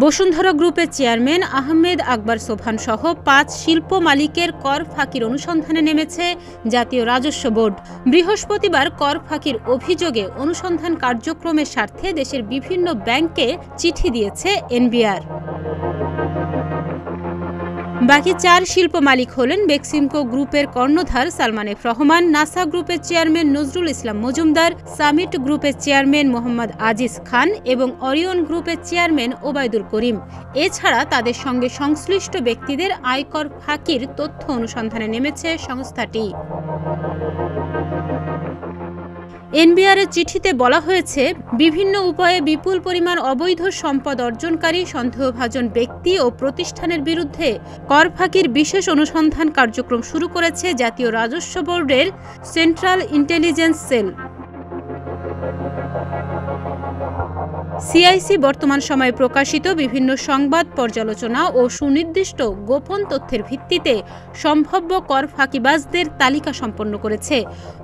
বসুন্ধরা গ্রুপের চেয়ারম্যান আহমেদ আকবর সোবহান সহ ৫ শিল্প মালিকের কর ফাঁকির অনুসন্ধানে নেমেছে জাতীয় রাজস্ব বোর্ড। বৃহস্পতিবার কর ফাঁকির অভিযোগে অনুসন্ধান কার্যক্রমের স্বার্থে দেশের বিভিন্ন ব্যাংকে চিঠি দিয়েছে এনবিআর। বাকি ৪ শিল্প মালিক হলেন বেক্সিমকো গ্রুপের কর্ণধার সালমান এফ রহমান, নাসা গ্রুপের চেয়ারম্যান নজরুল ইসলাম মজুমদার, সামিট গ্রুপের চেয়ারম্যান মোহাম্মদ আজিজ খান এবং অরিয়ন গ্রুপের চেয়ারম্যান ওবায়দুল করিম। এছাড়া তাদের সঙ্গে সংশ্লিষ্ট ব্যক্তিদের আয়কর ফাঁকির তথ্য অনুসন্ধানে নেমেছে সংস্থাটি। এনবিআরের চিঠিতে বলা হয়েছে, বিভিন্ন উপায়ে বিপুল পরিমাণ অবৈধ সম্পদ অর্জনকারী সন্দেহভাজন ব্যক্তি ও প্রতিষ্ঠানের বিরুদ্ধে কর ফাঁকির বিশেষ অনুসন্ধান কার্যক্রম শুরু করেছে জাতীয় রাজস্ব বোর্ডের সেন্ট্রাল ইন্টেলিজেন্স সেল। সিআইসি বর্তমান সময়ে প্রকাশিত বিভিন্ন সংবাদ পর্যালোচনা ও সুনির্দিষ্ট গোপন তথ্যের ভিত্তিতে সম্ভাব্য কর ফাঁকিবাজদের তালিকা সম্পন্ন করেছে।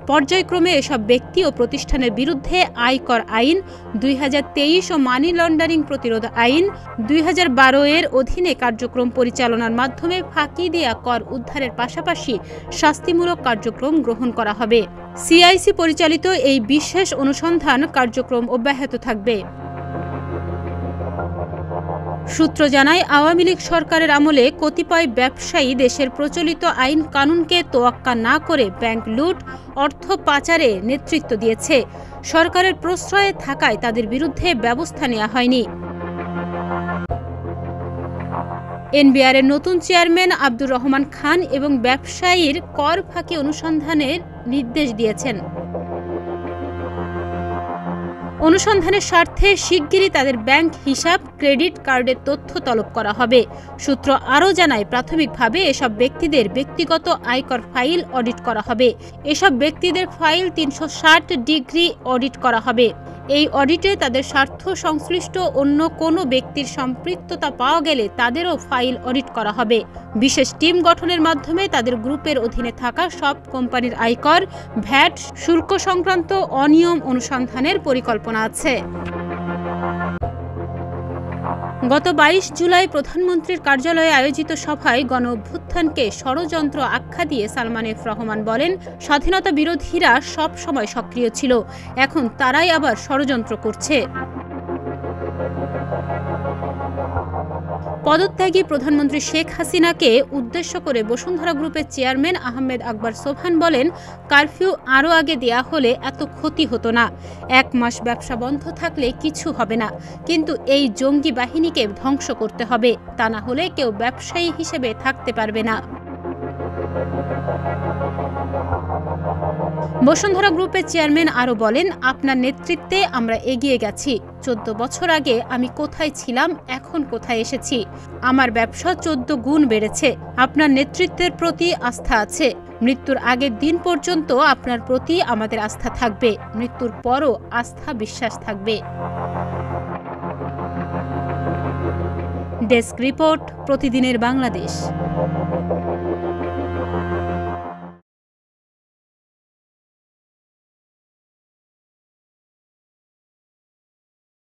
পর্যায়ক্রমে এসব ব্যক্তি ও প্রতিষ্ঠানের বিরুদ্ধে আয়কর আইন ২০২৩ ও মানি লন্ডারিং প্রতিরোধ আইন ২০১২ এর অধীনে কার্যক্রম পরিচালনার মাধ্যমে ফাঁকি দেয়া কর উদ্ধারের পাশাপাশি শাস্তিমূলক কার্যক্রম গ্রহণ করা হবে। সিআইসি পরিচালিত এই বিশেষ অনুসন্ধান কার্যক্রম অব্যাহত থাকবে। সূত্র জানায়, আওয়ামী লীগ সরকারের আমলে কতিপয় ব্যবসায়ী দেশের প্রচলিত আইন কানুনকে তোয়াক্কা না করে ব্যাংক লুট, অর্থ পাচারে নেতৃত্ব দিয়েছে। সরকারের প্রশ্রয়ে থাকায় তাদের বিরুদ্ধে ব্যবস্থা নেওয়া হয়নি। এনবিআরের নতুন চেয়ারম্যান আব্দুর রহমান খান এবং ব্যবসায়ীর কর ফাঁকি অনুসন্ধানের নির্দেশ দিয়েছেন। অনুসন্ধানের স্বার্থে শিগগিরই তাদের ব্যাংক হিসাব, ক্রেডিট কার্ডের তথ্য তলব করা হবে। সূত্র আরও জানায়, প্রাথমিকভাবে এসব ব্যক্তিদের ব্যক্তিগত আয়কর ফাইল অডিট করা হবে। এসব ব্যক্তিদের ফাইল ৩৬০ ডিগ্রি অডিট করা হবে। এই অডিটে তাদের স্বার্থ সংশ্লিষ্ট অন্য কোনো ব্যক্তির সম্পৃক্ততা পাওয়া গেলে তাদেরও ফাইল অডিট করা হবে। বিশেষ টিম গঠনের মাধ্যমে তাদের গ্রুপের অধীনে থাকা সব কোম্পানির আয়কর, ভ্যাট, শুল্ক সংক্রান্ত অনিয়ম অনুসন্ধানের পরিকল্পনা আছে। গত ২২ জুলাই প্রধানমন্ত্রীর কার্যালয়ে আয়োজিত সভায় গণ অভ্যুত্থানকে ষড়যন্ত্র আখ্যা দিয়ে সালমান এফ রহমান বলেন, স্বাধীনতা বিরোধীরা সব সময় সক্রিয় ছিল, এখন তারাই আবার ষড়যন্ত্র করছে। পদত্যাগী প্রধানমন্ত্রী শেখ হাসিনাকে উদ্দেশ্য করে বসুন্ধরা গ্রুপের চেয়ারম্যান আহমেদ আকবর সোবহান বলেন, কারফিউ আরও আগে দেয়া হলে এত ক্ষতি হতো না। ১ মাস ব্যবসা বন্ধ থাকলে কিছু হবে না, কিন্তু এই জঙ্গি বাহিনীকে ধ্বংস করতে হবে, তা না হলে কেউ ব্যবসায়ী হিসেবে থাকতে পারবে না। বসুন্ধরা গ্রুপের চেয়ারম্যান আরও বলেন, আপনার নেতৃত্বে আমরা এগিয়ে গেছি। ১৪ বছর আগে আমি কোথায় ছিলাম, এখন কোথায় এসেছি। আমার ব্যবসা ১৪ গুণ বেড়েছে। আপনার নেতৃত্বের প্রতি আস্থা আছে। মৃত্যুর আগের দিন পর্যন্ত আপনার প্রতি আমাদের আস্থা থাকবে। মৃত্যুর পরও আস্থা বিশ্বাস থাকবে। ডেস্ক রিপোর্ট, প্রতিদিনের বাংলাদেশ।